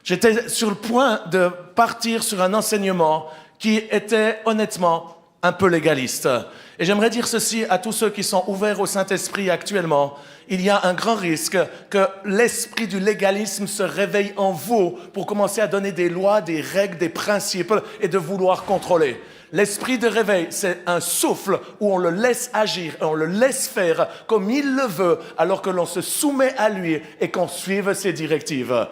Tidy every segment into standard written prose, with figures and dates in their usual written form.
J'étais sur le point de partir sur un enseignement qui était honnêtement un peu légaliste. Et j'aimerais dire ceci à tous ceux qui sont ouverts au Saint-Esprit actuellement. Il y a un grand risque que l'esprit du légalisme se réveille en vous pour commencer à donner des lois, des règles, des principes et de vouloir contrôler. L'esprit de réveil, c'est un souffle où on le laisse agir et on le laisse faire comme il le veut alors que l'on se soumet à lui et qu'on suive ses directives.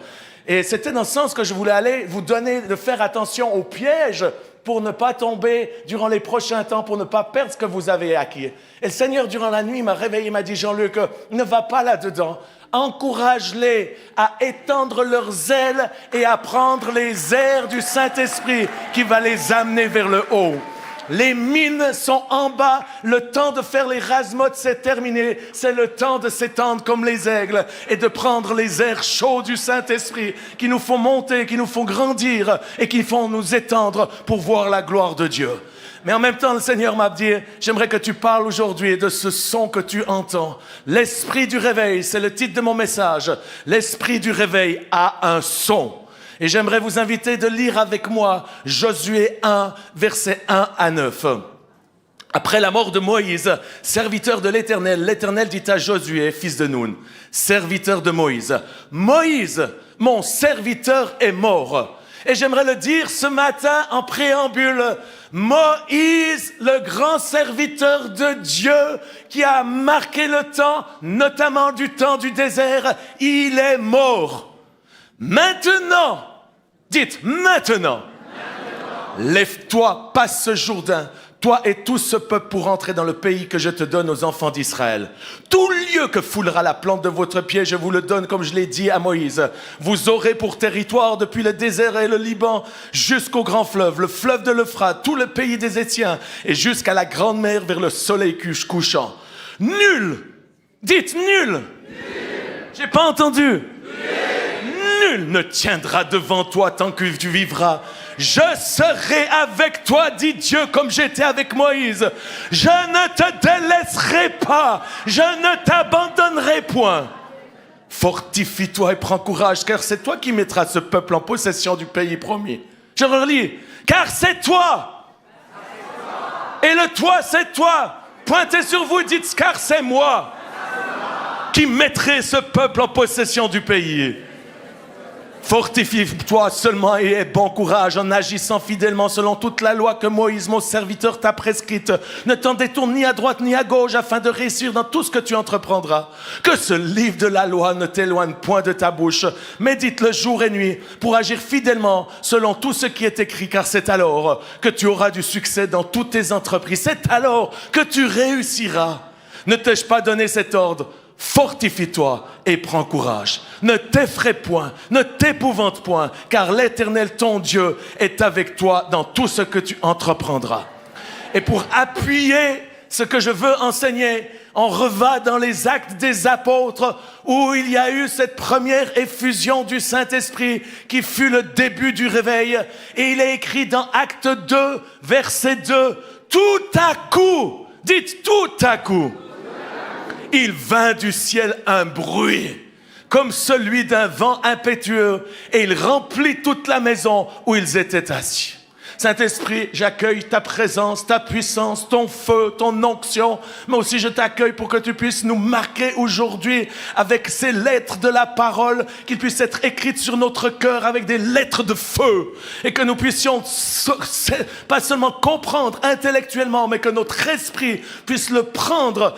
Et c'était dans ce sens que je voulais aller vous donner de faire attention aux pièges pour ne pas tomber durant les prochains temps, pour ne pas perdre ce que vous avez acquis. Et le Seigneur, durant la nuit, m'a réveillé, m'a dit, Jean-Luc, ne va pas là-dedans. Encourage-les à étendre leurs ailes et à prendre les airs du Saint-Esprit qui va les amener vers le haut. Les mines sont en bas, le temps de faire les rasmotes c'est terminé, c'est le temps de s'étendre comme les aigles et de prendre les airs chauds du Saint-Esprit qui nous font monter, qui nous font grandir et qui font nous étendre pour voir la gloire de Dieu. Mais en même temps, le Seigneur m'a dit, j'aimerais que tu parles aujourd'hui de ce son que tu entends. L'esprit du réveil, c'est le titre de mon message. L'esprit du réveil a un son. Et j'aimerais vous inviter de lire avec moi Josué 1, versets 1 à 9. Après la mort de Moïse, serviteur de l'Éternel, l'Éternel dit à Josué, fils de Nun, serviteur de Moïse, Moïse, mon serviteur est mort. Et j'aimerais le dire ce matin en préambule, Moïse, le grand serviteur de Dieu qui a marqué le temps, notamment du temps du désert, il est mort. Maintenant, dites maintenant, lève-toi, passe ce Jourdain, toi et tout ce peuple pour entrer dans le pays que je te donne aux enfants d'Israël. Tout lieu que foulera la plante de votre pied, je vous le donne comme je l'ai dit à Moïse. Vous aurez pour territoire depuis le désert et le Liban jusqu'au grand fleuve, le fleuve de l'Euphrate, tout le pays des Étiens et jusqu'à la grande mer vers le soleil couchant. Nul, dites nul, j'ai pas entendu. Nul ne tiendra devant toi tant que tu vivras. Je serai avec toi, dit Dieu, comme j'étais avec Moïse. Je ne te délaisserai pas. Je ne t'abandonnerai point. Fortifie-toi et prends courage, car c'est toi qui mettras ce peuple en possession du pays promis. Je relis. Car c'est toi. Et le toi, c'est toi. Pointez sur vous, dites, car c'est moi qui mettrai ce peuple en possession du pays. Fortifie-toi seulement et aie bon courage en agissant fidèlement selon toute la loi que Moïse, mon serviteur, t'a prescrite. Ne t'en détourne ni à droite ni à gauche afin de réussir dans tout ce que tu entreprendras. Que ce livre de la loi ne t'éloigne point de ta bouche. Médite-le jour et nuit pour agir fidèlement selon tout ce qui est écrit, car c'est alors que tu auras du succès dans toutes tes entreprises. C'est alors que tu réussiras. Ne t'ai-je pas donné cet ordre ? Fortifie-toi et prends courage. Ne t'effraie point, ne t'épouvante point, car l'Éternel, ton Dieu, est avec toi dans tout ce que tu entreprendras. Et pour appuyer ce que je veux enseigner, on reva dans les actes des apôtres où il y a eu cette première effusion du Saint-Esprit qui fut le début du réveil. Et il est écrit dans Acte 2, verset 2, tout à coup, dites tout à coup, il vint du ciel un bruit, comme celui d'un vent impétueux, et il remplit toute la maison où ils étaient assis. Saint-Esprit, j'accueille ta présence, ta puissance, ton feu, ton onction, mais aussi je t'accueille pour que tu puisses nous marquer aujourd'hui avec ces lettres de la parole, qu'ils puissent être écrites sur notre cœur avec des lettres de feu, et que nous puissions pas seulement comprendre intellectuellement, mais que notre esprit puisse le prendre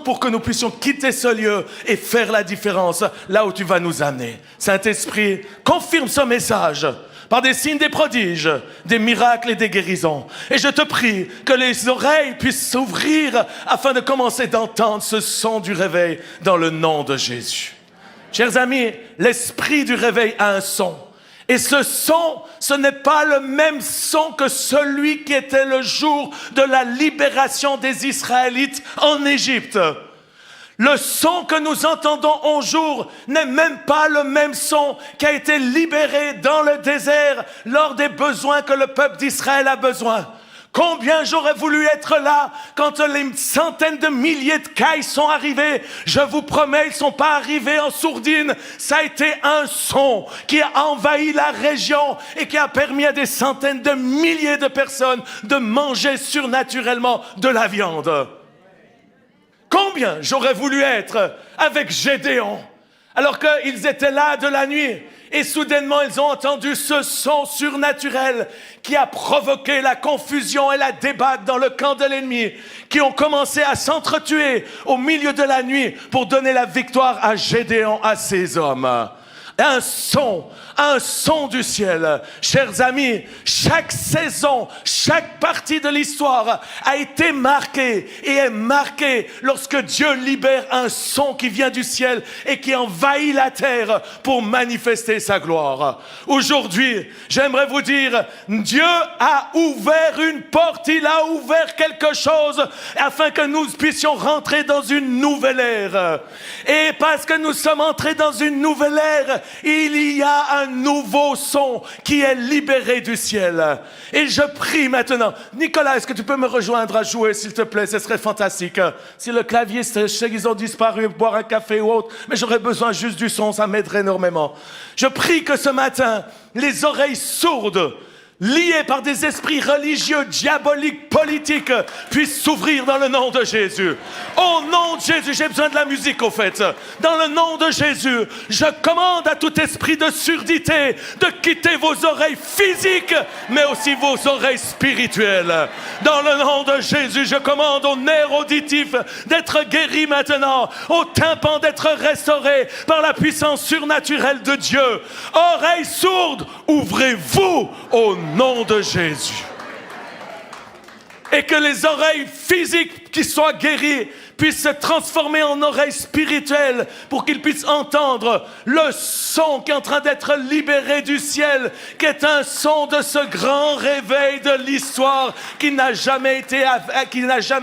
pour que nous puissions quitter ce lieu et faire la différence là où tu vas nous amener. Saint-Esprit, confirme ce message par des signes, des prodiges, des miracles et des guérisons. Et je te prie que les oreilles puissent s'ouvrir afin de commencer d'entendre ce son du réveil dans le nom de Jésus. Chers amis, l'esprit du réveil a un son. Et ce son, ce n'est pas le même son que celui qui était le jour de la libération des Israélites en Égypte. Le son que nous entendons au jour n'est même pas le même son qui a été libéré dans le désert lors des besoins que le peuple d'Israël a besoin. Combien j'aurais voulu être là quand les centaines de milliers de cailles sont arrivés. Je vous promets, ils ne sont pas arrivés en sourdine. Ça a été un son qui a envahi la région et qui a permis à des centaines de milliers de personnes de manger surnaturellement de la viande. Combien j'aurais voulu être avec Gédéon alors qu'ils étaient là de la nuit. Et soudainement, ils ont entendu ce son surnaturel qui a provoqué la confusion et la débatte dans le camp de l'ennemi, qui ont commencé à s'entretuer au milieu de la nuit pour donner la victoire à Gédéon, à ses hommes. Un son du ciel. Chers amis, chaque saison, chaque partie de l'histoire a été marquée et est marquée lorsque Dieu libère un son qui vient du ciel et qui envahit la terre pour manifester sa gloire. Aujourd'hui, j'aimerais vous dire, Dieu a ouvert une porte, il a ouvert quelque chose afin que nous puissions rentrer dans une nouvelle ère. Et parce que nous sommes entrés dans une nouvelle ère, il y a un nouveau son qui est libéré du ciel. Et je prie maintenant. Nicolas, est-ce que tu peux me rejoindre à jouer, s'il te plaît? Ce serait fantastique. Si le clavier, je sais qu'ils ont disparu, boire un café ou autre, mais j'aurais besoin juste du son, ça m'aiderait énormément. Je prie que ce matin, les oreilles sourdes, liés par des esprits religieux, diaboliques, politiques, puissent s'ouvrir dans le nom de Jésus. Au nom de Jésus, j'ai besoin de la musique au fait. Dans le nom de Jésus, je commande à tout esprit de surdité de quitter vos oreilles physiques, mais aussi vos oreilles spirituelles. Dans le nom de Jésus, je commande aux nerfs auditifs d'être guéris maintenant, au tympan d'être restaurés par la puissance surnaturelle de Dieu. Oreilles sourdes, ouvrez-vous au nom de Jésus. Et que les oreilles physiques qui soient guéries puissent se transformer en oreilles spirituelles pour qu'ils puissent entendre le son qui est en train d'être libéré du ciel, qui est un son de ce grand réveil de l'histoire qui n'a jamais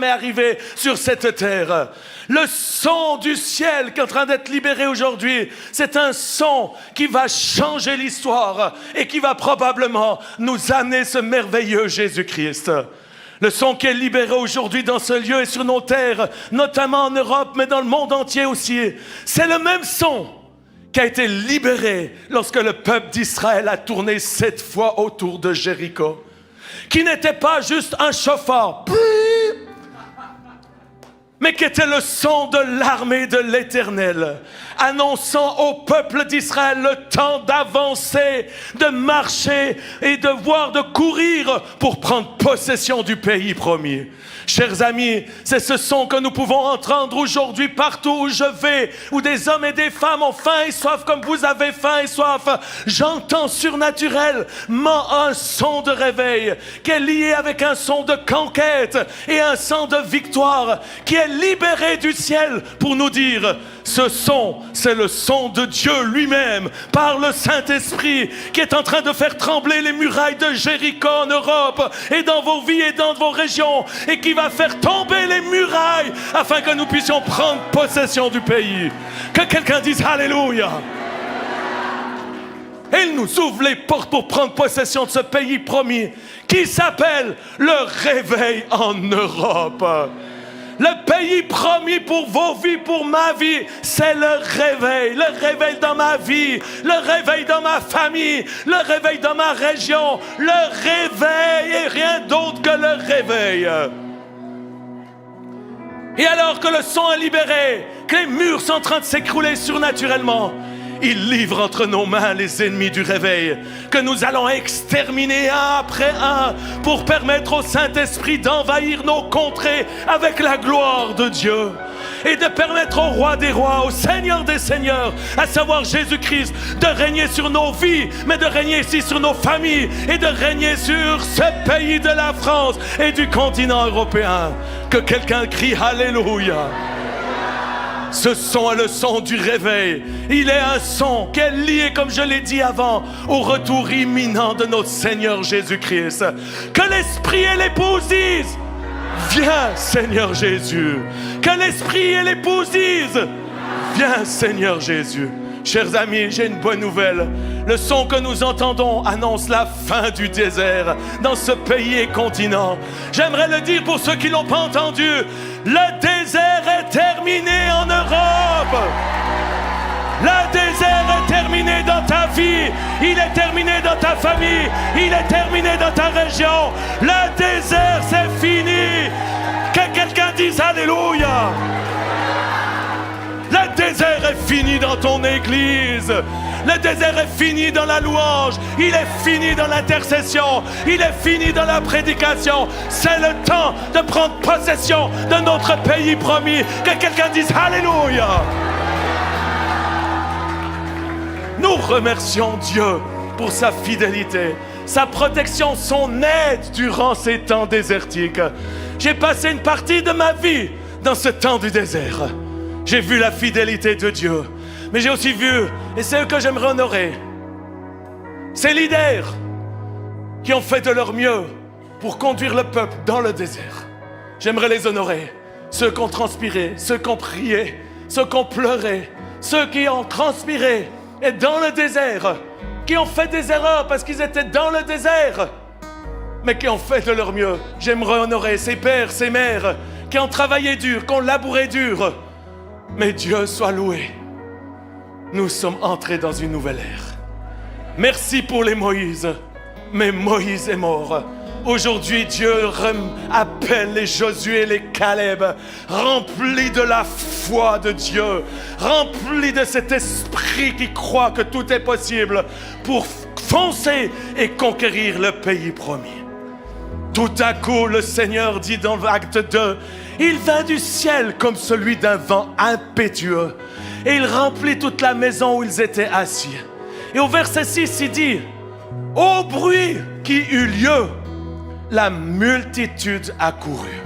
arrivé sur cette terre. Le son du ciel qui est en train d'être libéré aujourd'hui, c'est un son qui va changer l'histoire et qui va probablement nous amener ce merveilleux Jésus-Christ. Le son qui est libéré aujourd'hui dans ce lieu et sur nos terres, notamment en Europe, mais dans le monde entier aussi, c'est le même son qui a été libéré lorsque le peuple d'Israël a tourné 7 fois autour de Jéricho, qui n'était pas juste un chauffard, mais qui était le son de l'armée de l'Éternel, annonçant au peuple d'Israël le temps d'avancer, de marcher et de courir pour prendre possession du pays promis. Chers amis, c'est ce son que nous pouvons entendre aujourd'hui partout où je vais, où des hommes et des femmes ont faim et soif comme vous avez faim et soif. J'entends surnaturellement un son de réveil qui est lié avec un son de conquête et un son de victoire qui est libéré du ciel pour nous dire: ce son, c'est le son de Dieu lui-même par le Saint-Esprit qui est en train de faire trembler les murailles de Jéricho en Europe et dans vos vies et dans vos régions, et qui va faire tomber les murailles afin que nous puissions prendre possession du pays. Que quelqu'un dise Alléluia. Et il nous ouvre les portes pour prendre possession de ce pays promis qui s'appelle le réveil en Europe. Le pays promis pour vos vies, pour ma vie, c'est le réveil dans ma vie, le réveil dans ma famille, le réveil dans ma région, le réveil et rien d'autre que le réveil. Et alors que le son est libéré, que les murs sont en train de s'écrouler surnaturellement, il livre entre nos mains les ennemis du réveil que nous allons exterminer un après un pour permettre au Saint-Esprit d'envahir nos contrées avec la gloire de Dieu et de permettre au Roi des Rois, au Seigneur des Seigneurs, à savoir Jésus-Christ, de régner sur nos vies, mais de régner ici sur nos familles et de régner sur ce pays de la France et du continent européen. Que quelqu'un crie Alléluia. Ce son est le son du réveil. Il est un son qui est lié, comme je l'ai dit avant, au retour imminent de notre Seigneur Jésus-Christ. Que l'Esprit et l'épouse disent: viens Seigneur Jésus. Que l'Esprit et l'épouse disent: viens Seigneur Jésus. Chers amis, j'ai une bonne nouvelle. Le son que nous entendons annonce la fin du désert dans ce pays et continent. J'aimerais le dire pour ceux qui ne l'ont pas entendu. Le désert est terminé en Europe. Le désert est terminé dans ta vie. Il est terminé dans ta famille. Il est terminé dans ta région. Le désert, c'est fini. Que quelqu'un dise Alléluia. Le désert est fini dans ton église. Le désert est fini dans la louange. Il est fini dans l'intercession. Il est fini dans la prédication. C'est le temps de prendre possession de notre pays promis. Que quelqu'un dise Alléluia. Nous remercions Dieu pour sa fidélité, sa protection, son aide durant ces temps désertiques. J'ai passé une partie de ma vie dans ce temps du désert. J'ai vu la fidélité de Dieu, mais j'ai aussi vu, et c'est eux que j'aimerais honorer, ces leaders qui ont fait de leur mieux pour conduire le peuple dans le désert. J'aimerais les honorer, ceux qui ont transpiré, ceux qui ont prié, ceux qui ont pleuré, ceux qui ont transpiré et dans le désert, qui ont fait des erreurs parce qu'ils étaient dans le désert, mais qui ont fait de leur mieux. J'aimerais honorer ces pères, ces mères qui ont travaillé dur, qui ont labouré dur. Mais Dieu soit loué. Nous sommes entrés dans une nouvelle ère. Merci pour les Moïse, mais Moïse est mort. Aujourd'hui, Dieu appelle les Josué et les Caleb, remplis de la foi de Dieu, remplis de cet esprit qui croit que tout est possible pour foncer et conquérir le pays promis. Tout à coup, le Seigneur dit dans l'acte 2, il vint du ciel comme celui d'un vent impétueux et il remplit toute la maison où ils étaient assis. Et au verset 6, il dit, au bruit qui eut lieu, la multitude accourut.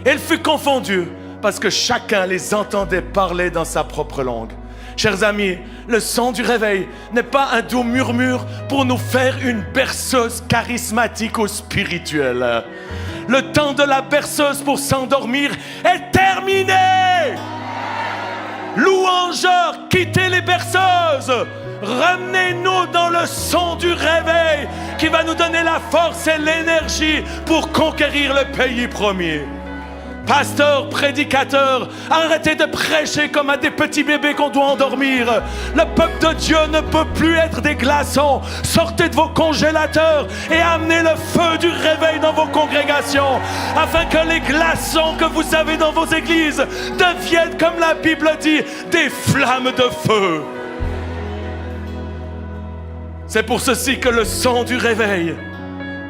Elle fut confondue parce que chacun les entendait parler dans sa propre langue. Chers amis, le son du réveil n'est pas un doux murmure pour nous faire une berceuse charismatique ou spirituelle. Le temps de la berceuse pour s'endormir est terminé. Louangeurs, quittez les berceuses. Ramenez-nous dans le son du réveil qui va nous donner la force et l'énergie pour conquérir le pays promis. Pasteurs, prédicateurs, arrêtez de prêcher comme à des petits bébés qu'on doit endormir. Le peuple de Dieu ne peut plus être des glaçons. Sortez de vos congélateurs et amenez le feu du réveil dans vos congrégations, afin que les glaçons que vous avez dans vos églises deviennent, comme la Bible dit, des flammes de feu. C'est pour ceci que le son du réveil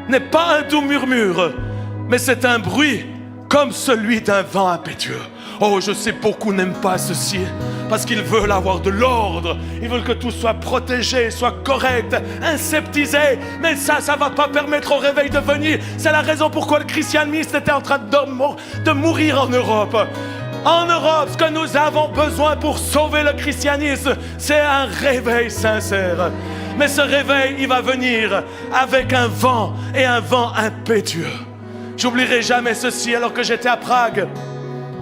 n'est pas un doux murmure, mais c'est un bruit comme celui d'un vent impétueux. Oh, je sais, beaucoup n'aiment pas ceci parce qu'ils veulent avoir de l'ordre. Ils veulent que tout soit protégé, soit correct, inseptisé. Mais ça ne va pas permettre au réveil de venir. C'est la raison pourquoi le christianisme était en train de mourir en Europe. En Europe, ce que nous avons besoin pour sauver le christianisme, c'est un réveil sincère. Mais ce réveil, il va venir avec un vent et un vent impétueux. J'oublierai jamais ceci alors que j'étais à Prague,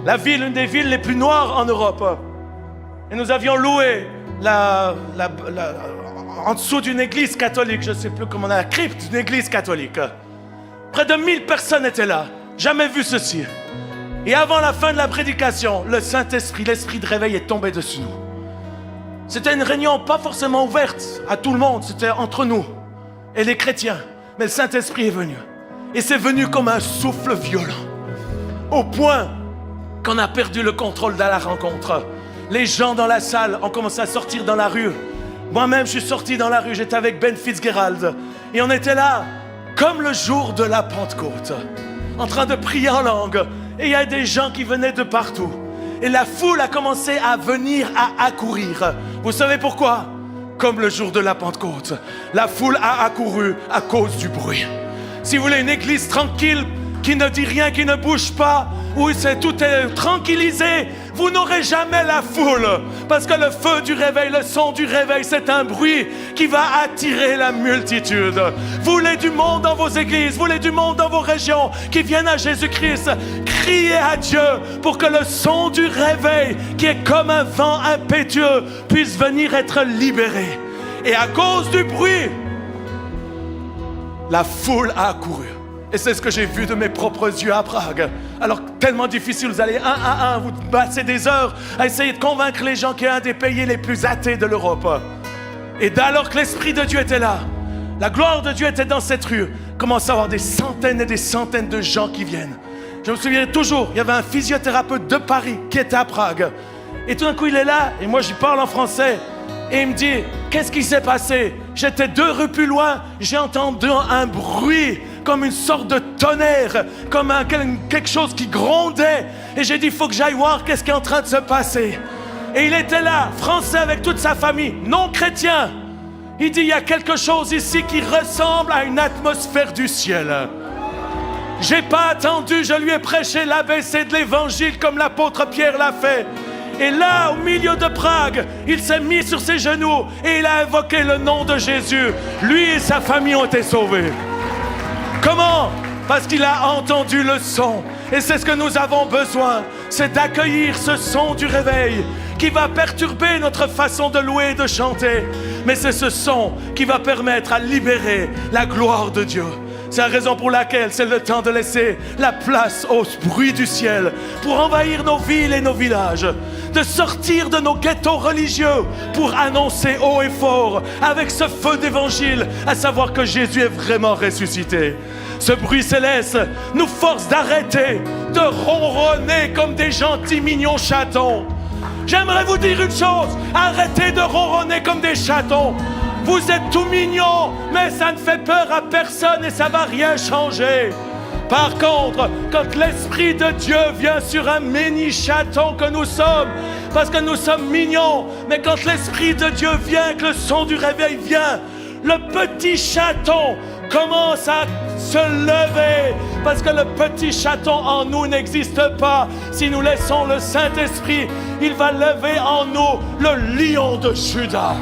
la ville, une des villes les plus noires en Europe. Et nous avions loué en dessous d'une église catholique, je ne sais plus comment on a, la crypte d'une église catholique. Près de 1000 personnes étaient là, jamais vu ceci. Et avant la fin de la prédication, le Saint-Esprit, l'Esprit de réveil est tombé dessus nous. C'était une réunion pas forcément ouverte à tout le monde, c'était entre nous et les chrétiens. Mais le Saint-Esprit est venu. Et c'est venu comme un souffle violent, au point qu'on a perdu le contrôle de la rencontre. Les gens dans la salle ont commencé à sortir dans la rue. Moi-même, je suis sorti dans la rue, j'étais avec Ben Fitzgerald. Et on était là, comme le jour de la Pentecôte, en train de prier en langue. Et il y a des gens qui venaient de partout. Et la foule a commencé à venir, à accourir. Vous savez pourquoi? Comme le jour de la Pentecôte, la foule a accouru à cause du bruit. Si vous voulez une église tranquille, qui ne dit rien, qui ne bouge pas, où tout est tranquillisé, Vous n'aurez jamais la foule, parce que le feu du réveil, le son du réveil, c'est un bruit qui va attirer la multitude. Vous voulez du monde dans vos églises, vous voulez du monde dans vos régions qui viennent à Jésus-Christ. Criez à Dieu pour que le son du réveil, qui est comme un vent impétueux, puisse venir être libéré. Et à cause du bruit, la foule a accouru. Et c'est ce que j'ai vu de mes propres yeux à Prague. Alors, tellement difficile, vous allez un à un, vous passez des heures à essayer de convaincre les gens qui est un des pays les plus athées de l'Europe. Et alors que l'Esprit de Dieu était là, la gloire de Dieu était dans cette rue, commence à avoir des centaines et des centaines de gens qui viennent. Je me souviens toujours, il y avait un physiothérapeute de Paris qui était à Prague. Et tout d'un coup, il est là, et moi, je parle en français. Et il me dit, qu'est-ce qui s'est passé? J'étais 2 rues plus loin, j'ai entendu un bruit, comme une sorte de tonnerre, comme quelque chose qui grondait. Et j'ai dit, il faut que j'aille voir qu'est-ce qui est en train de se passer. Et il était là, français avec toute sa famille, non chrétien. Il dit, il y a quelque chose ici qui ressemble à une atmosphère du ciel. J'ai pas attendu, je lui ai prêché l'ABC de l'évangile comme l'apôtre Pierre l'a fait. Et là, au milieu de Prague, il s'est mis sur ses genoux et il a invoqué le nom de Jésus. Lui et sa famille ont été sauvés. Comment? Parce qu'il a entendu le son. Et c'est ce que nous avons besoin, c'est d'accueillir ce son du réveil qui va perturber notre façon de louer et de chanter. Mais c'est ce son qui va permettre à libérer la gloire de Dieu. C'est la raison pour laquelle c'est le temps de laisser la place au bruit du ciel pour envahir nos villes et nos villages, de sortir de nos ghettos religieux pour annoncer haut et fort avec ce feu d'évangile, à savoir que Jésus est vraiment ressuscité. Ce bruit céleste nous force d'arrêter de ronronner comme des gentils mignons chatons. J'aimerais vous dire une chose, arrêtez de ronronner comme des chatons. Vous êtes tout mignons, mais ça ne fait peur à personne et ça ne va rien changer. Par contre, quand l'Esprit de Dieu vient sur un mini chaton que nous sommes, parce que nous sommes mignons, mais quand l'Esprit de Dieu vient, que le son du réveil vient, le petit chaton commence à se lever, parce que le petit chaton en nous n'existe pas. Si nous laissons le Saint-Esprit, il va lever en nous le lion de Juda.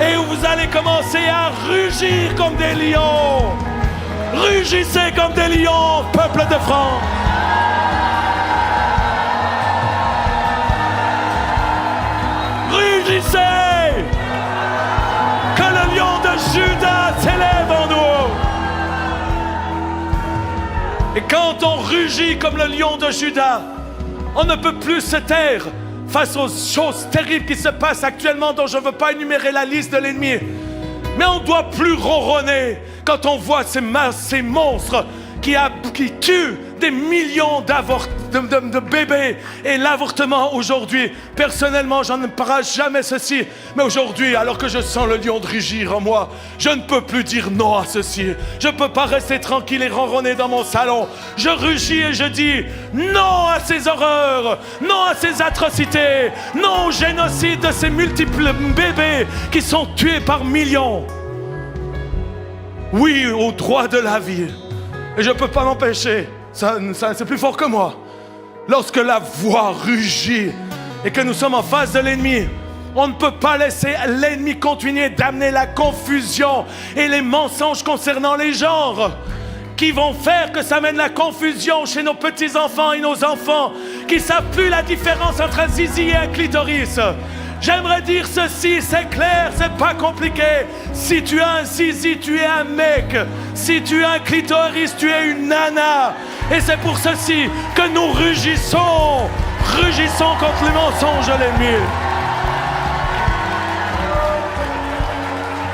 Et vous allez commencer à rugir comme des lions. Rugissez comme des lions, peuple de France. Rugissez. Que le lion de Juda s'élève en nous. Et quand on rugit comme le lion de Juda, on ne peut plus se taire face aux choses terribles qui se passent actuellement, dont je ne veux pas énumérer la liste de l'ennemi. Mais on ne doit plus ronronner quand on voit ces monstres qui tuent des millions de bébés. Et l'avortement aujourd'hui, personnellement, j'en ne parle jamais ceci. Mais aujourd'hui, alors que je sens le lion de rugir en moi, je ne peux plus dire non à ceci. Je ne peux pas rester tranquille et ronronner dans mon salon. Je rugis et je dis non à ces horreurs, non à ces atrocités, non au génocide de ces multiples bébés qui sont tués par millions. Oui au droit de la vie. Et je ne peux pas m'empêcher, ça c'est plus fort que moi. Lorsque la voix rugit et que nous sommes en face de l'ennemi, on ne peut pas laisser l'ennemi continuer d'amener la confusion et les mensonges concernant les genres qui vont faire que ça mène la confusion chez nos petits-enfants et nos enfants qui ne savent plus la différence entre un zizi et un clitoris. J'aimerais dire ceci, c'est clair, c'est pas compliqué. Si tu as un zizi, tu es un mec. Si tu as un clitoris, tu es une nana. Et c'est pour ceci que nous rugissons contre les mensonges de l'ennemi.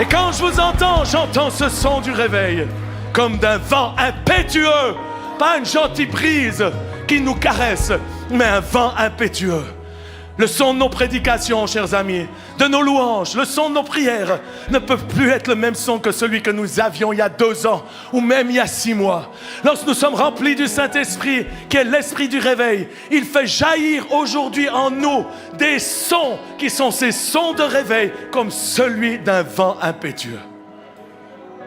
Et quand je vous entends, j'entends ce son du réveil, comme d'un vent impétueux, pas une gentille brise qui nous caresse, mais un vent impétueux. Le son de nos prédications, chers amis, de nos louanges, le son de nos prières ne peut plus être le même son que celui que nous avions il y a 2 ans ou même il y a 6 mois. Lorsque nous sommes remplis du Saint-Esprit, qui est l'Esprit du réveil, il fait jaillir aujourd'hui en nous des sons qui sont ces sons de réveil comme celui d'un vent impétueux.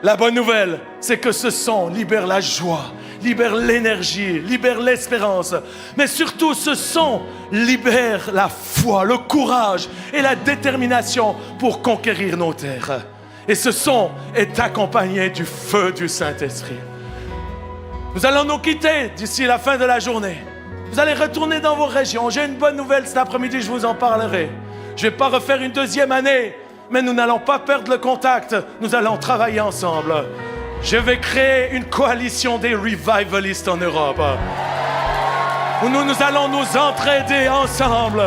La bonne nouvelle, c'est que ce son libère la joie, libère l'énergie, libère l'espérance. Mais surtout, ce son libère la foi, le courage et la détermination pour conquérir nos terres. Et ce son est accompagné du feu du Saint-Esprit. Nous allons nous quitter d'ici la fin de la journée. Vous allez retourner dans vos régions. J'ai une bonne nouvelle cet après-midi, je vous en parlerai. Je ne vais pas refaire une deuxième année, mais nous n'allons pas perdre le contact. Nous allons travailler ensemble. Je vais créer une coalition des revivalistes en Europe. Où nous allons nous entraider ensemble.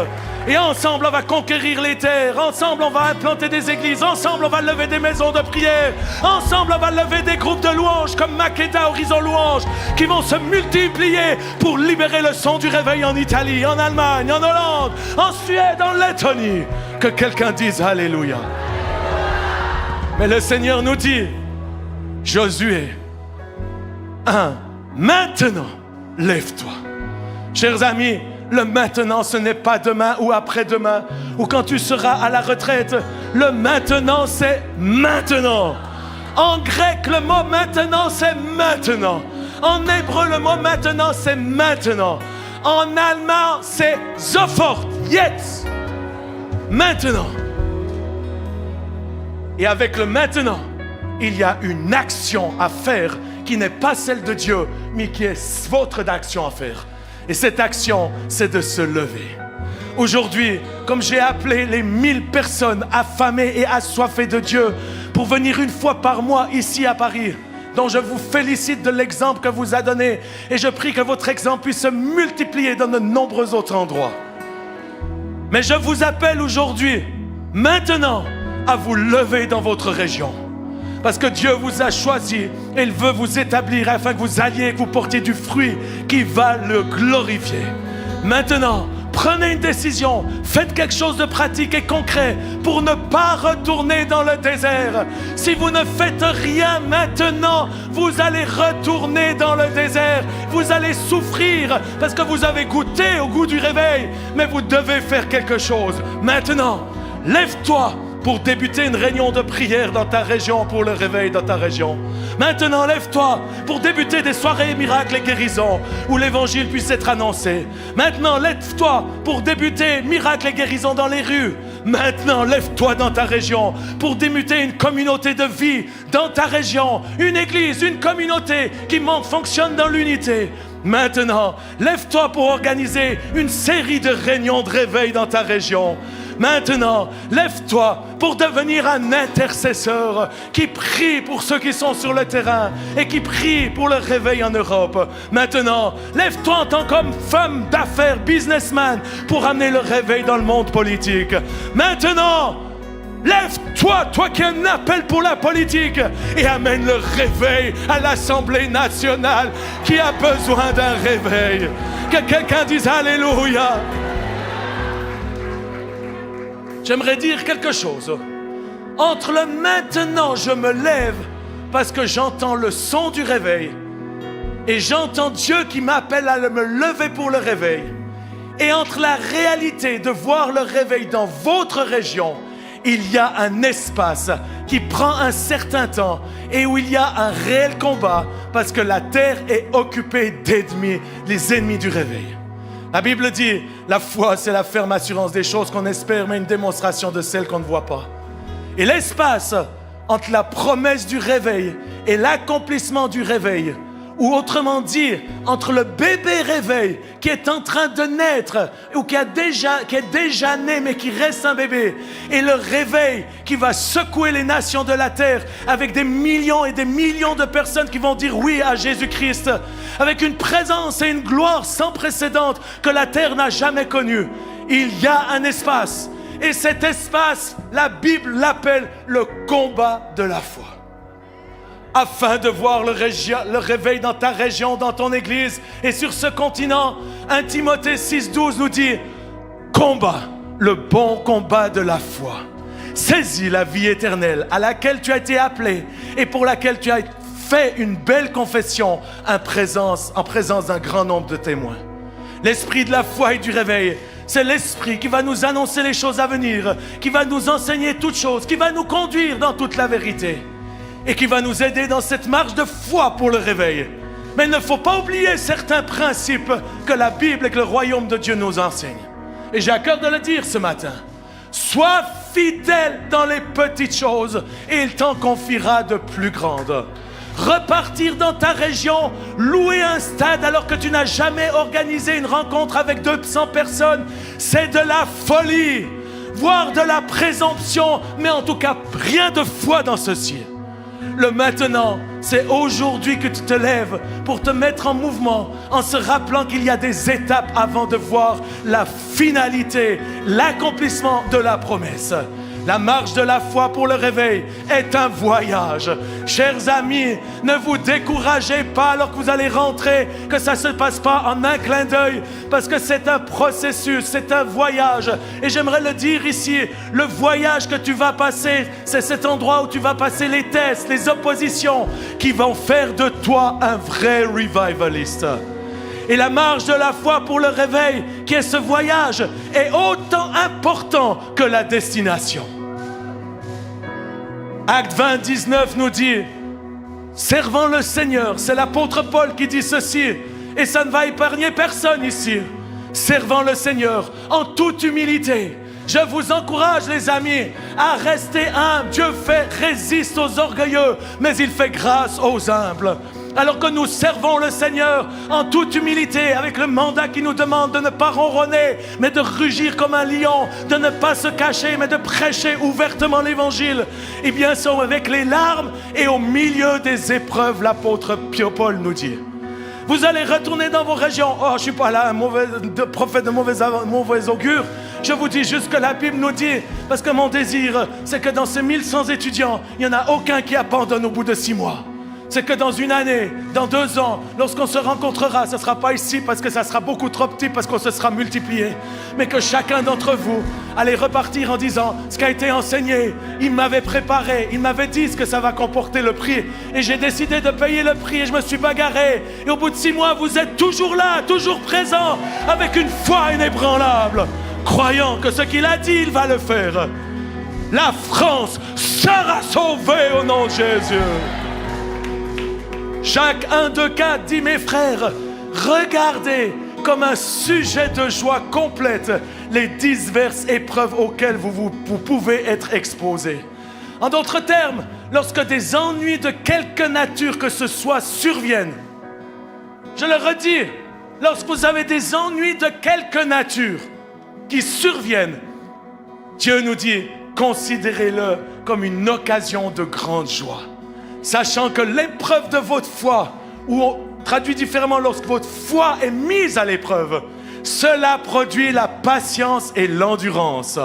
Et ensemble, on va conquérir les terres. Ensemble, on va implanter des églises. Ensemble, on va lever des maisons de prière. Ensemble, on va lever des groupes de louanges comme Makeda, Horizon Louange, qui vont se multiplier pour libérer le son du réveil en Italie, en Allemagne, en Hollande, en Suède, en Lettonie. Que quelqu'un dise Alléluia. Mais le Seigneur nous dit, Josué, maintenant, lève-toi. Chers amis, le maintenant, ce n'est pas demain ou après-demain, ou quand tu seras à la retraite. Le maintenant, c'est maintenant. En grec, le mot maintenant, c'est maintenant. En hébreu, le mot maintenant, c'est maintenant. En allemand, c'est sofort, jetzt. Maintenant. Et avec le maintenant, il y a une action à faire qui n'est pas celle de Dieu, mais qui est votre action à faire. Et cette action, c'est de se lever. Aujourd'hui, comme j'ai appelé les 1000 personnes affamées et assoiffées de Dieu pour venir une fois par mois ici à Paris, dont je vous félicite de l'exemple que vous a donné, et je prie que votre exemple puisse se multiplier dans de nombreux autres endroits. Mais je vous appelle aujourd'hui, maintenant, à vous lever dans votre région. Parce que Dieu vous a choisi et il veut vous établir afin que vous alliez et que vous portiez du fruit qui va le glorifier. Maintenant, prenez une décision, faites quelque chose de pratique et concret pour ne pas retourner dans le désert. Si vous ne faites rien maintenant, vous allez retourner dans le désert. Vous allez souffrir parce que vous avez goûté au goût du réveil, mais vous devez faire quelque chose. Maintenant, lève-toi pour débuter une réunion de prière dans ta région, pour le réveil dans ta région. Maintenant, lève-toi pour débuter des soirées miracles et guérisons où l'évangile puisse être annoncé. Maintenant, lève-toi pour débuter miracles et guérisons dans les rues. Maintenant, lève-toi dans ta région pour débuter une communauté de vie dans ta région, une église, une communauté qui fonctionne dans l'unité. Maintenant, lève-toi pour organiser une série de réunions de réveil dans ta région. Maintenant, lève-toi pour devenir un intercesseur qui prie pour ceux qui sont sur le terrain et qui prie pour le réveil en Europe. Maintenant, lève-toi en tant qu'homme, femme d'affaires, businessman pour amener le réveil dans le monde politique. Maintenant, lève-toi, toi qui as un appel pour la politique et amène le réveil à l'Assemblée nationale qui a besoin d'un réveil. Que quelqu'un dise Alléluia. J'aimerais dire quelque chose. Entre le maintenant, je me lève parce que j'entends le son du réveil et j'entends Dieu qui m'appelle à me lever pour le réveil. Et entre la réalité de voir le réveil dans votre région, il y a un espace qui prend un certain temps et où il y a un réel combat parce que la terre est occupée d'ennemis, les ennemis du réveil. La Bible dit, la foi c'est la ferme assurance des choses qu'on espère, mais une démonstration de celles qu'on ne voit pas. Et l'espace entre la promesse du réveil et l'accomplissement du réveil, ou autrement dit, entre le bébé réveil qui est en train de naître, ou qui est déjà né mais qui reste un bébé, et le réveil qui va secouer les nations de la terre avec des millions et des millions de personnes qui vont dire oui à Jésus-Christ, avec une présence et une gloire sans précédent que la terre n'a jamais connue. Il y a un espace, et cet espace, la Bible l'appelle le combat de la foi. Afin de voir le réveil dans ta région, dans ton église et sur ce continent, 1 Timothée 6,12 nous dit « Combat le bon combat de la foi. Saisis la vie éternelle à laquelle tu as été appelé et pour laquelle tu as fait une belle confession en présence d'un grand nombre de témoins. » L'esprit de la foi et du réveil, c'est l'esprit qui va nous annoncer les choses à venir, qui va nous enseigner toutes choses, qui va nous conduire dans toute la vérité. et qui va nous aider dans cette marche de foi pour le réveil. Mais il ne faut pas oublier certains principes que la Bible et que le royaume de Dieu nous enseignent. Et j'ai à cœur de le dire ce matin. Sois fidèle dans les petites choses et il t'en confiera de plus grandes. Repartir dans ta région, louer un stade alors que tu n'as jamais organisé une rencontre avec 200 personnes, c'est de la folie, voire de la présomption, mais en tout cas rien de foi dans ceci. Le maintenant, c'est aujourd'hui que tu te lèves pour te mettre en mouvement en se rappelant qu'il y a des étapes avant de voir la finalité, l'accomplissement de la promesse. La marche de la foi pour le réveil est un voyage. Chers amis, ne vous découragez pas alors que vous allez rentrer, que ça ne se passe pas en un clin d'œil, parce que c'est un processus, c'est un voyage. Et j'aimerais le dire ici, le voyage que tu vas passer, c'est cet endroit où tu vas passer les tests, les oppositions, qui vont faire de toi un vrai revivaliste. Et la marche de la foi pour le réveil, qui est ce voyage, est autant important que la destination. Acte 20, 19 nous dit, servant le Seigneur, c'est l'apôtre Paul qui dit ceci, et ça ne va épargner personne ici. Servant le Seigneur en toute humilité. Je vous encourage, les amis, à rester humbles. Dieu résiste aux orgueilleux, mais il fait grâce aux humbles. Alors que nous servons le Seigneur en toute humilité, avec le mandat qui nous demande de ne pas ronronner, mais de rugir comme un lion, de ne pas se cacher, mais de prêcher ouvertement l'Évangile. Et bien sûr, avec les larmes et au milieu des épreuves, l'apôtre Paul nous dit. Vous allez retourner dans vos régions. Oh, je ne suis pas là, un prophète de mauvais augure. Je vous dis juste que la Bible nous dit, parce que mon désir, c'est que dans ces 1100 étudiants, il n'y en a aucun qui abandonne au bout de 6 mois. C'est que dans une année, dans 2 ans, lorsqu'on se rencontrera, ce ne sera pas ici parce que ça sera beaucoup trop petit, parce qu'on se sera multiplié, mais que chacun d'entre vous allez repartir en disant ce qui a été enseigné, il m'avait préparé, il m'avait dit ce que ça va comporter le prix, et j'ai décidé de payer le prix et je me suis bagarré, et au bout de 6 mois, vous êtes toujours là, toujours présent, avec une foi inébranlable, croyant que ce qu'il a dit, il va le faire. La France sera sauvée au nom de Jésus. Chaque 1, 2, 4 dit, mes frères, regardez comme un sujet de joie complète les diverses épreuves auxquelles vous pouvez être exposés. En d'autres termes, lorsque des ennuis de quelque nature que ce soit surviennent, je le redis, lorsque vous avez des ennuis de quelque nature qui surviennent, Dieu nous dit, considérez-le comme une occasion de grande joie. Sachant que l'épreuve de votre foi, ou on traduit différemment, lorsque votre foi est mise à l'épreuve, cela produit la patience et l'endurance.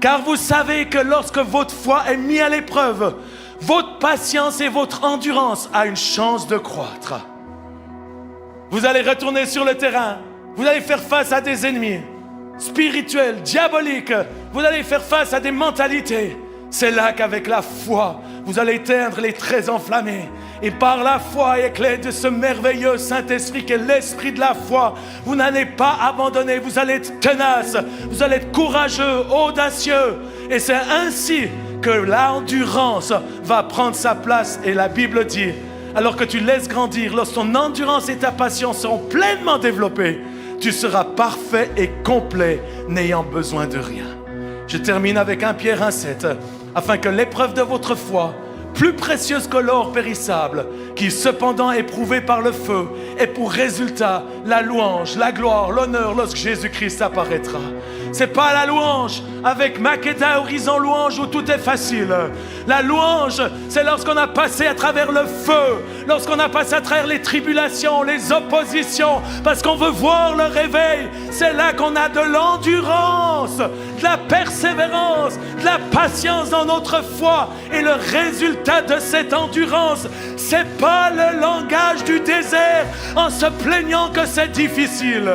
Car vous savez que lorsque votre foi est mise à l'épreuve, votre patience et votre endurance a une chance de croître. Vous allez retourner sur le terrain, vous allez faire face à des ennemis spirituels, diaboliques, vous allez faire face à des mentalités. C'est là qu'avec la foi, vous allez éteindre les traits enflammés. Et par la foi et avec l'aide de ce merveilleux Saint-Esprit qui est l'esprit de la foi, vous n'allez pas abandonner, vous allez être tenace, vous allez être courageux, audacieux. Et c'est ainsi que l'endurance va prendre sa place. Et la Bible dit, alors que tu laisses grandir, lorsque ton endurance et ta patience seront pleinement développées, tu seras parfait et complet, n'ayant besoin de rien. Je termine avec 1 Pierre 1,7. Afin que l'épreuve de votre foi, plus précieuse que l'or périssable, qui cependant est prouvée par le feu, ait pour résultat la louange, la gloire, l'honneur lorsque Jésus-Christ apparaîtra. C'est pas la louange avec Makeda Horizon Louange où tout est facile. La louange, c'est lorsqu'on a passé à travers le feu, lorsqu'on a passé à travers les tribulations, les oppositions, parce qu'on veut voir le réveil. C'est là qu'on a de l'endurance, de la persévérance, de la patience dans notre foi. Et le résultat de cette endurance, c'est pas le langage du désert en se plaignant que c'est difficile.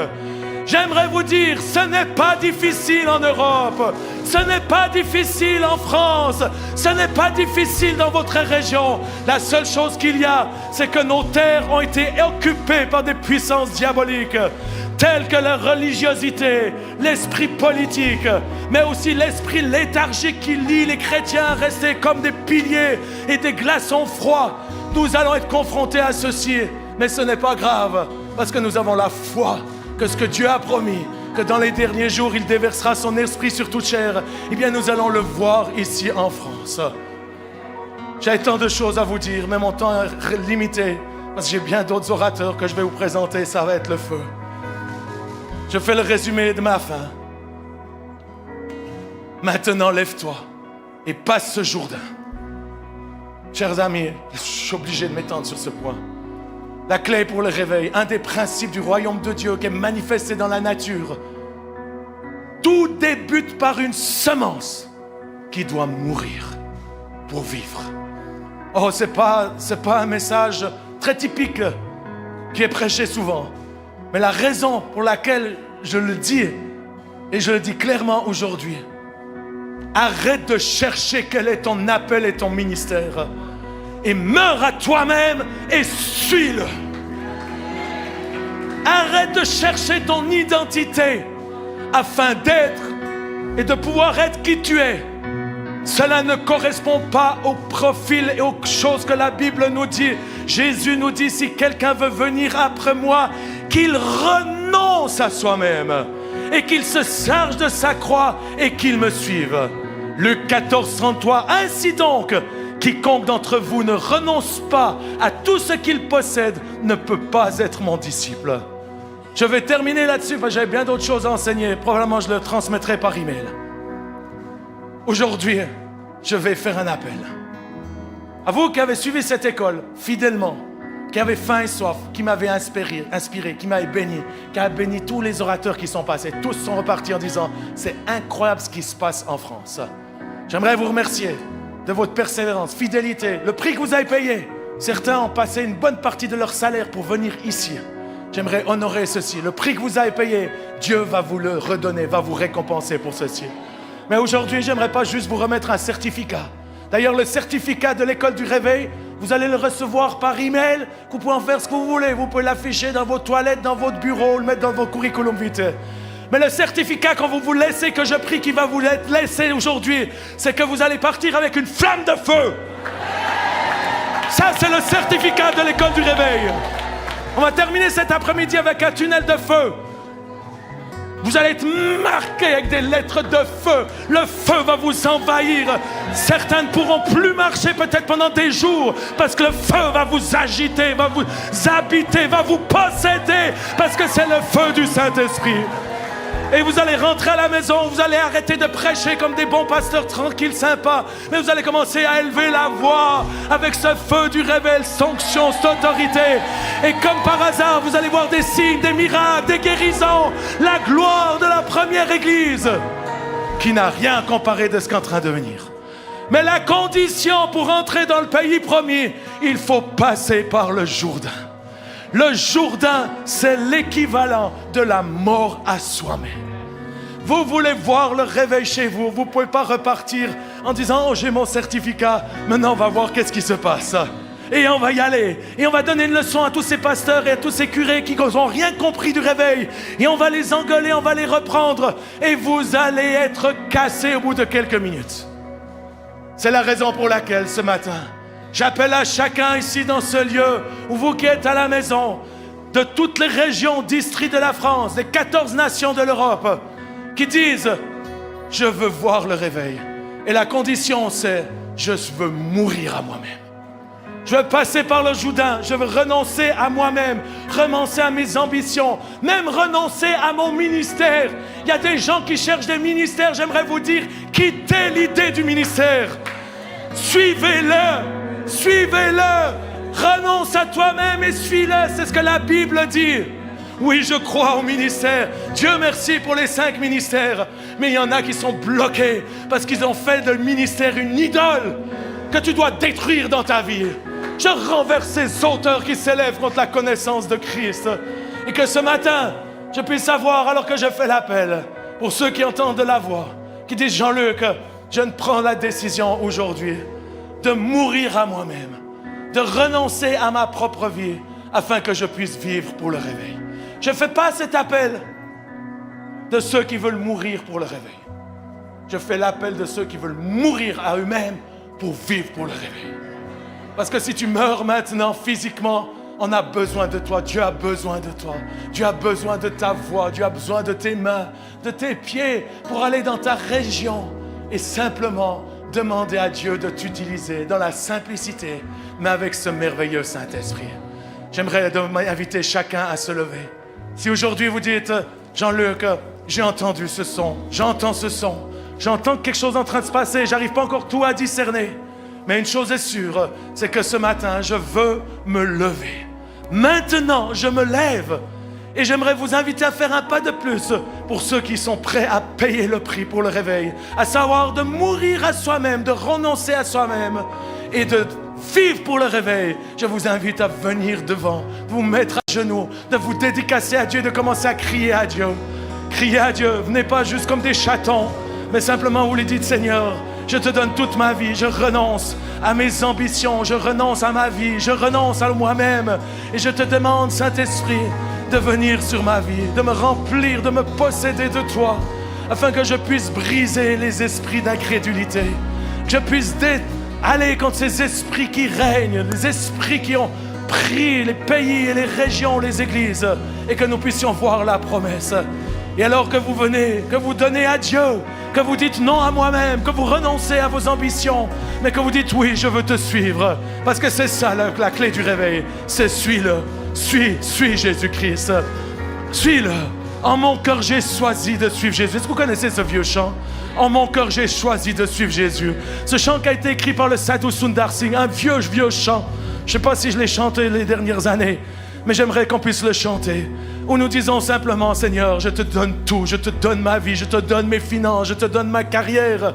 J'aimerais vous dire, ce n'est pas difficile en Europe, ce n'est pas difficile en France, ce n'est pas difficile dans votre région. La seule chose qu'il y a, c'est que nos terres ont été occupées par des puissances diaboliques. tels que la religiosité, l'esprit politique, mais aussi l'esprit léthargique qui lie les chrétiens à rester comme des piliers et des glaçons froids. Nous allons être confrontés à ceci, mais ce n'est pas grave, parce que nous avons la foi que ce que Dieu a promis, que dans les derniers jours, il déversera son esprit sur toute chair, eh bien nous allons le voir ici en France. J'ai tant de choses à vous dire, mais mon temps est limité, parce que j'ai bien d'autres orateurs que je vais vous présenter, ça va être le feu. Je fais le résumé de ma fin. Maintenant, lève-toi et passe ce Jourdain. Chers amis, je suis obligé de m'étendre sur ce point. La clé pour le réveil, un des principes du royaume de Dieu qui est manifesté dans la nature. Tout débute par une semence qui doit mourir pour vivre. Oh, c'est pas un message très typique qui est prêché souvent. Mais la raison pour laquelle je le dis, et je le dis clairement aujourd'hui, arrête de chercher quel est ton appel et ton ministère. Et meurs à toi-même et suis-le. Arrête de chercher ton identité afin d'être et de pouvoir être qui tu es. Cela ne correspond pas au profil et aux choses que la Bible nous dit. Jésus nous dit, si quelqu'un veut venir après moi, qu'il renonce à soi-même et qu'il se charge de sa croix et qu'il me suive. Luc 14, 33, ainsi donc, quiconque d'entre vous ne renonce pas à tout ce qu'il possède ne peut pas être mon disciple. Je vais terminer là-dessus parce que j'avais bien d'autres choses à enseigner. Probablement je le transmettrai par email. Aujourd'hui, je vais faire un appel. À vous qui avez suivi cette école fidèlement, qui avez faim et soif, qui m'avez inspiré, qui m'avez béni, qui a béni tous les orateurs qui sont passés. Tous sont repartis en disant, c'est incroyable ce qui se passe en France. J'aimerais vous remercier de votre persévérance, fidélité, le prix que vous avez payé. Certains ont passé une bonne partie de leur salaire pour venir ici. J'aimerais honorer ceci. Le prix que vous avez payé, Dieu va vous le redonner, va vous récompenser pour ceci. Mais aujourd'hui, j'aimerais pas juste vous remettre un certificat. D'ailleurs, le certificat de l'école du réveil, vous allez le recevoir par email. Vous pouvez en faire ce que vous voulez. Vous pouvez l'afficher dans vos toilettes, dans votre bureau, le mettre dans vos curriculum vitae. Mais le certificat, quand vous vous laissez, que je prie qu'il va vous laisser aujourd'hui, c'est que vous allez partir avec une flamme de feu. Ça, c'est le certificat de l'école du réveil. On va terminer cet après-midi avec un tunnel de feu. Vous allez être marqués avec des lettres de feu. Le feu va vous envahir. Certains ne pourront plus marcher peut-être pendant des jours parce que le feu va vous agiter, va vous habiter, va vous posséder parce que c'est le feu du Saint-Esprit. Et vous allez rentrer à la maison, vous allez arrêter de prêcher comme des bons pasteurs tranquilles, sympas, mais vous allez commencer à élever la voix avec ce feu du réveil, cette onction, cette autorité. Et comme par hasard, vous allez voir des signes, des miracles, des guérisons, la gloire de la première église, qui n'a rien comparé de ce qu'est en train de venir. Mais la condition pour entrer dans le pays promis, il faut passer par le Jourdain. Le Jourdain, c'est l'équivalent de la mort à soi-même. Vous voulez voir le réveil chez vous, vous ne pouvez pas repartir en disant « Oh, j'ai mon certificat, maintenant on va voir qu'est-ce qui se passe. » Et on va y aller. Et on va donner une leçon à tous ces pasteurs et à tous ces curés qui n'ont rien compris du réveil. Et on va les engueuler, on va les reprendre. Et vous allez être cassés au bout de quelques minutes. C'est la raison pour laquelle ce matin, j'appelle à chacun ici dans ce lieu, ou vous qui êtes à la maison, de toutes les régions, districts de la France, des 14 nations de l'Europe, qui disent « Je veux voir le réveil ». Et la condition, c'est « Je veux mourir à moi-même ». Je veux passer par le Jourdain, je veux renoncer à moi-même, renoncer à mes ambitions, même renoncer à mon ministère. Il y a des gens qui cherchent des ministères, j'aimerais vous dire, quittez l'idée du ministère. Suivez-le, suivez-le, renonce à toi-même et suis-le, c'est ce que la Bible dit. Oui, je crois au ministère. Dieu merci pour les 5 ministères. Mais il y en a qui sont bloqués parce qu'ils ont fait de le ministère une idole que tu dois détruire dans ta vie. Je renverse ces auteurs qui s'élèvent contre la connaissance de Christ. Et que ce matin, je puisse savoir, alors que je fais l'appel, pour ceux qui entendent de la voix, qui disent « Jean-Luc, je ne prends la décision aujourd'hui de mourir à moi-même, de renoncer à ma propre vie, afin que je puisse vivre pour le réveil. » Je ne fais pas cet appel de ceux qui veulent mourir pour le réveil. Je fais l'appel de ceux qui veulent mourir à eux-mêmes pour vivre pour le réveil. Parce que si tu meurs maintenant physiquement, on a besoin de toi. Dieu a besoin de toi. Dieu a besoin de ta voix. Dieu a besoin de tes mains, de tes pieds pour aller dans ta région et simplement demander à Dieu de t'utiliser dans la simplicité, mais avec ce merveilleux Saint-Esprit. J'aimerais inviter chacun à se lever. Si aujourd'hui vous dites, Jean-Luc, j'ai entendu ce son, j'entends ce son, j'entends quelque chose en train de se passer, j'arrive pas encore tout à discerner. Mais une chose est sûre, c'est que ce matin, je veux me lever. Maintenant, je me lève. Et j'aimerais vous inviter à faire un pas de plus pour ceux qui sont prêts à payer le prix pour le réveil. À savoir de mourir à soi-même, de renoncer à soi-même et de vivre pour le réveil. Je vous invite à venir devant, de vous mettre à genoux, de vous dédicacer à Dieu, de commencer à crier à Dieu. Criez à Dieu, venez pas juste comme des chatons, mais simplement vous lui dites, Seigneur, je te donne toute ma vie, je renonce à mes ambitions, je renonce à ma vie, je renonce à moi-même. Et je te demande, Saint-Esprit, de venir sur ma vie, de me remplir, de me posséder de toi, afin que je puisse briser les esprits d'incrédulité, que je puisse aller contre ces esprits qui règnent, les esprits qui ont pris les pays et les régions, les églises, et que nous puissions voir la promesse. Et alors que vous venez, que vous donnez à Dieu, que vous dites non à moi-même, que vous renoncez à vos ambitions, mais que vous dites oui, je veux te suivre, parce que c'est ça la clé du réveil, c'est suis-le, suis Jésus-Christ, suis-le. En mon cœur, j'ai choisi de suivre Jésus. Est-ce que vous connaissez ce vieux chant? En mon cœur, j'ai choisi de suivre Jésus. Ce chant qui a été écrit par le Sadhu Sundar Singh, un vieux chant. Je ne sais pas si je l'ai chanté les dernières années, mais j'aimerais qu'on puisse le chanter. Où nous disons simplement, Seigneur, je te donne tout, je te donne ma vie, je te donne mes finances, je te donne ma carrière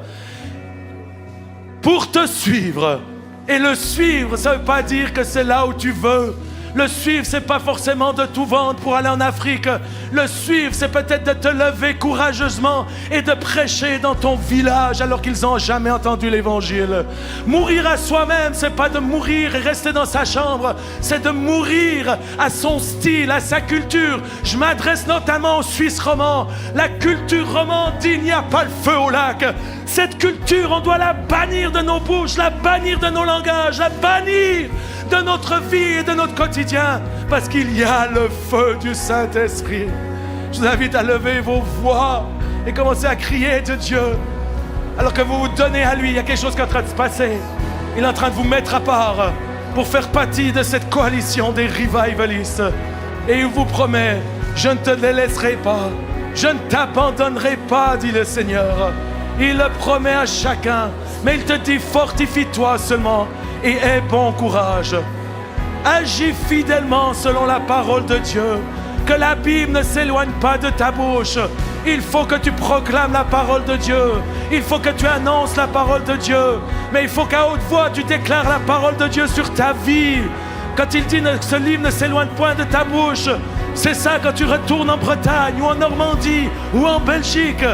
pour te suivre. Et le suivre, ça ne veut pas dire que c'est là où tu veux. Le suivre, c'est pas forcément de tout vendre pour aller en Afrique. Le suivre, c'est peut-être de te lever courageusement et de prêcher dans ton village alors qu'ils n'ont jamais entendu l'évangile. Mourir à soi-même, c'est pas de mourir et rester dans sa chambre, c'est de mourir à son style, à sa culture. Je m'adresse notamment aux Suisses romands. La culture romande dit il n'y a pas le feu au lac. Cette culture, on doit la bannir de nos bouches, la bannir de nos langages, la bannir de notre vie et de notre quotidien, parce qu'il y a le feu du Saint-Esprit. Je vous invite à lever vos voix et commencer à crier de Dieu. Alors que vous vous donnez à lui, il y a quelque chose qui est en train de se passer. Il est en train de vous mettre à part pour faire partie de cette coalition des revivalistes. Et il vous promet, je ne te les laisserai pas, je ne t'abandonnerai pas, dit le Seigneur. Il le promet à chacun, mais il te dit fortifie-toi seulement et aie bon courage. Agis fidèlement selon la parole de Dieu. Que la Bible ne s'éloigne pas de ta bouche. Il faut que tu proclames la parole de Dieu. Il faut que tu annonces la parole de Dieu. Mais il faut qu'à haute voix tu déclares la parole de Dieu sur ta vie. Quand il dit que ce livre ne s'éloigne point de ta bouche, c'est ça quand tu retournes en Bretagne ou en Normandie ou en Belgique.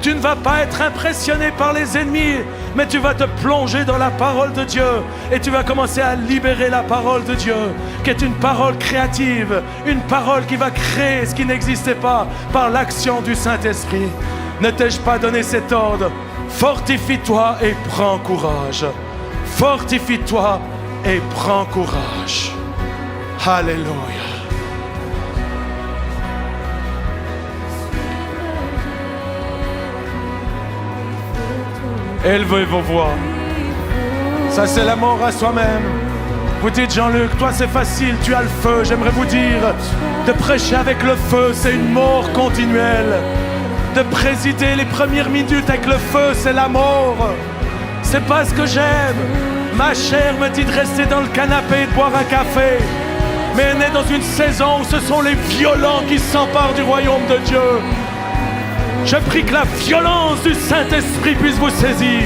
Tu ne vas pas être impressionné par les ennemis, mais tu vas te plonger dans la parole de Dieu et tu vas commencer à libérer la parole de Dieu, qui est une parole créative, une parole qui va créer ce qui n'existait pas par l'action du Saint-Esprit. Ne t'ai-je pas donné cet ordre? Fortifie-toi et prends courage. Fortifie-toi et prends courage. Alléluia. Élevez vos voix. Ça, c'est la mort à soi-même. Vous dites, Jean-Luc, toi, c'est facile, tu as le feu. J'aimerais vous dire, de prêcher avec le feu, c'est une mort continuelle. De présider les premières minutes avec le feu, c'est la mort. C'est pas ce que j'aime. Ma chair me dit de rester dans le canapé et de boire un café. Mais on est dans une saison où ce sont les violents qui s'emparent du royaume de Dieu. Je prie que la violence du Saint-Esprit puisse vous saisir.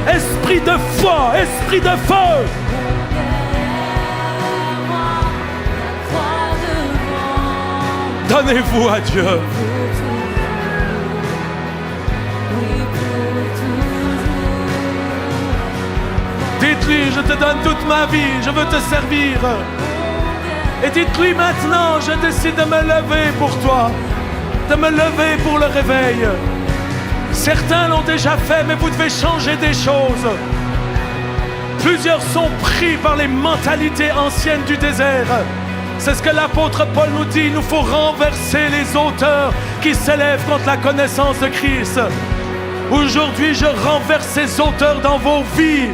Esprit de foi, esprit de feu. Donnez-vous à Dieu. Dites-lui, je te donne toute ma vie, je veux te servir. Et dites-lui maintenant, je décide de me lever pour toi, de me lever pour le réveil. Certains l'ont déjà fait, mais vous devez changer des choses. Plusieurs sont pris par les mentalités anciennes du désert. C'est ce que l'apôtre Paul nous dit, il nous faut renverser les hauteurs qui s'élèvent contre la connaissance de Christ. Aujourd'hui, je renverse ces hauteurs dans vos vies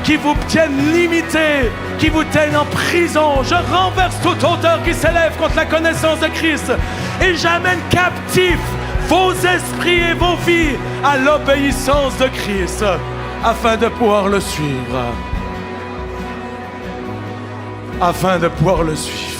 qui vous tiennent limités, qui vous tiennent en prison. Je renverse toute hauteur qui s'élève contre la connaissance de Christ et j'amène captifs vos esprits et vos vies à l'obéissance de Christ afin de pouvoir le suivre. Afin de pouvoir le suivre.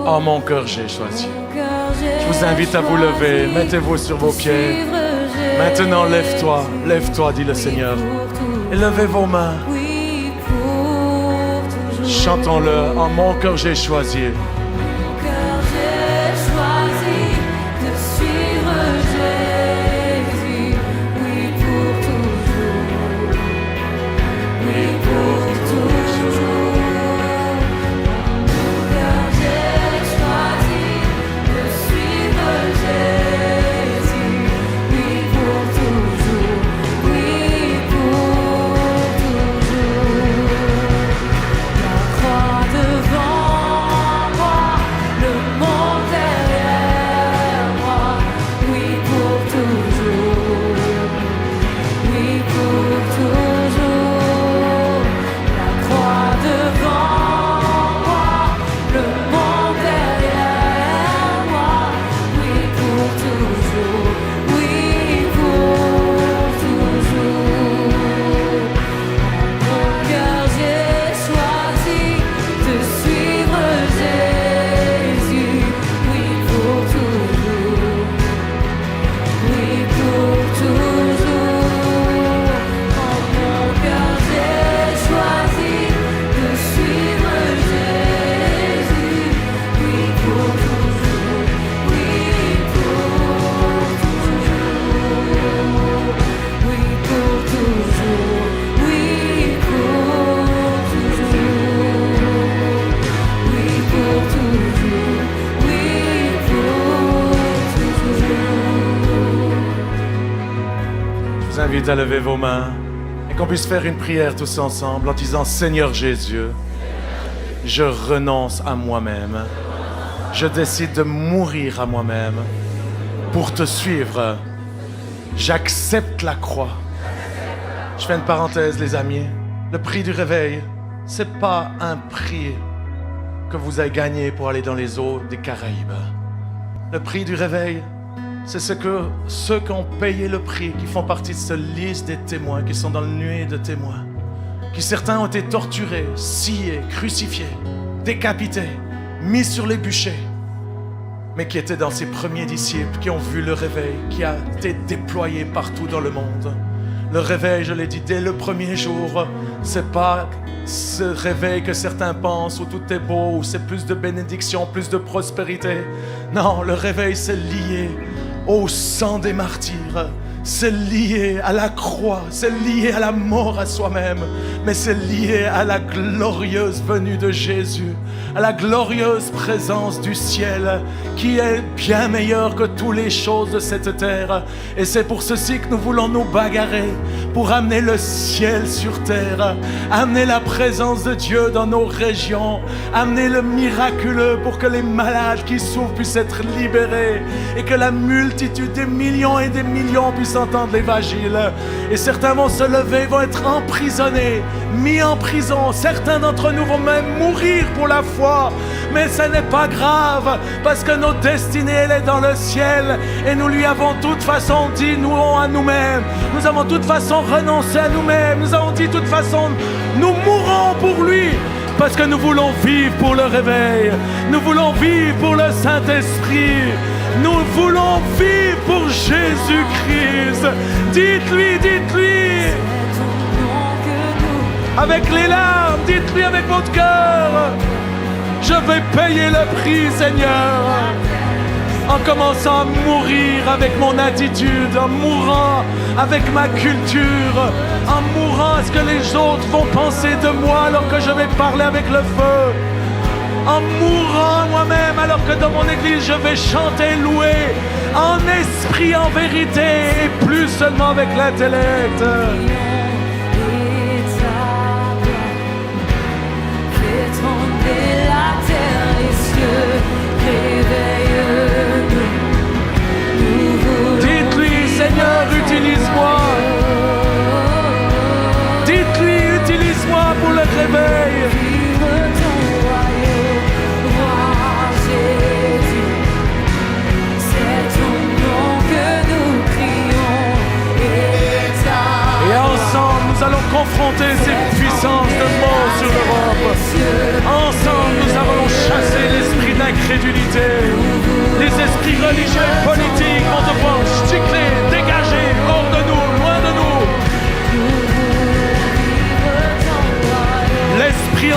Oh, mon cœur, j'ai choisi. Je vous invite à vous lever. Mettez-vous sur vos pieds. Maintenant, lève-toi. Lève-toi, dit le Seigneur. Et levez vos mains. Chantons-le. Oh, mon cœur, j'ai choisi. À lever vos mains et qu'on puisse faire une prière tous ensemble en disant: Seigneur Jésus, je renonce à moi-même, je décide de mourir à moi-même pour te suivre. J'accepte la croix. Je fais une parenthèse, les amis. Le prix du réveil, c'est pas un prix que vous avez gagné pour aller dans les eaux des Caraïbes. Le prix du réveil, c'est ceux qui ont payé le prix, qui font partie de cette liste des témoins, qui sont dans le nuée de témoins, qui certains ont été torturés, sciés, crucifiés, décapités, mis sur les bûchers, mais qui étaient dans ces premiers disciples, qui ont vu le réveil, qui a été déployé partout dans le monde. Le réveil, je l'ai dit, dès le premier jour, c'est pas ce réveil que certains pensent, où tout est beau, où c'est plus de bénédiction, plus de prospérité. Non, le réveil, c'est lié au sang des martyrs, c'est lié à la croix, c'est lié à la mort à soi-même, mais c'est lié à la glorieuse venue de Jésus, à la glorieuse présence du ciel qui est bien meilleure que toutes les choses de cette terre. Et c'est pour ceci que nous voulons nous bagarrer pour amener le ciel sur terre, amener la présence de Dieu dans nos régions, amener le miraculeux pour que les malades qui souffrent puissent être libérés et que la multitude des millions et des millions puissent entendre l'évangile. Et certains vont se lever, vont être emprisonnés, mis en prison. Certains d'entre nous vont même mourir pour la foi. Mais ce n'est pas grave, parce que notre destinée, elle est dans le ciel. Et nous lui avons de toute façon dit, nous à nous-mêmes. Nous avons de toute façon renoncé à nous-mêmes. Nous avons dit de toute façon, nous mourrons pour lui. Parce que nous voulons vivre pour le réveil. Nous voulons vivre pour le Saint-Esprit. Nous voulons vivre pour Jésus-Christ. Dites-lui, dites-lui. avec les larmes, dites-lui avec votre cœur, je vais payer le prix, Seigneur, en commençant à mourir avec mon attitude, en mourant avec ma culture, en mourant à ce que les autres vont penser de moi alors que je vais parler avec le feu, en mourant moi-même alors que dans mon église je vais chanter, louer, en esprit, en vérité, et plus seulement avec l'intellect. Dites-lui, Seigneur, utilise-moi. Dites-lui, utilise-moi pour le réveil. Et ensemble, nous allons confronter ces puissances de mort sur l'Europe. Ensemble, nous allons chasser l'esprit d'incrédulité. Les esprits religieux et politiques vont devoir gicler, dégager, hors de nous, loin de nous. L'esprit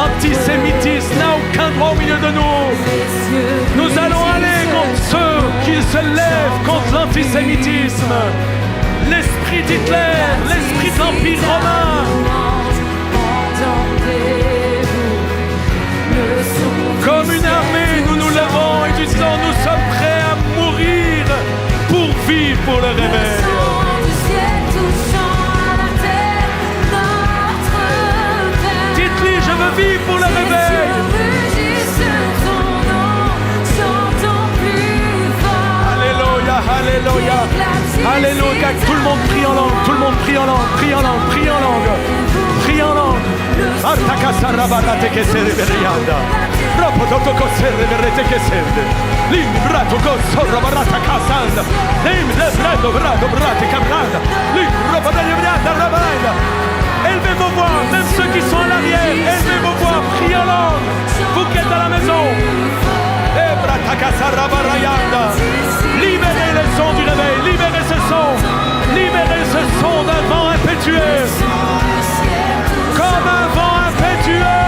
antisémitisme n'a aucun droit au milieu de nous. Nous allons aller contre ceux qui se lèvent contre l'antisémitisme. L'esprit d'Hitler, l'esprit de l'Empire romain. Comme une armée, nous nous levons et disons, nous sommes prêts à mourir pour vivre pour le réveil. Dites-lui, je veux vivre pour le réveil. Alléluia, alléluia, alléluia. Tout le monde prie en langue, tout le monde prie en langue, prie en langue, prie en langue, prie en langue. Élevez vos voix, même ceux qui sont à l'arrière, élevez vos voix, priez en langue. Vous qui êtes à la maison, libérez le son du réveil, libérez ce son d'un vent impétueux, comme un vent impétueux.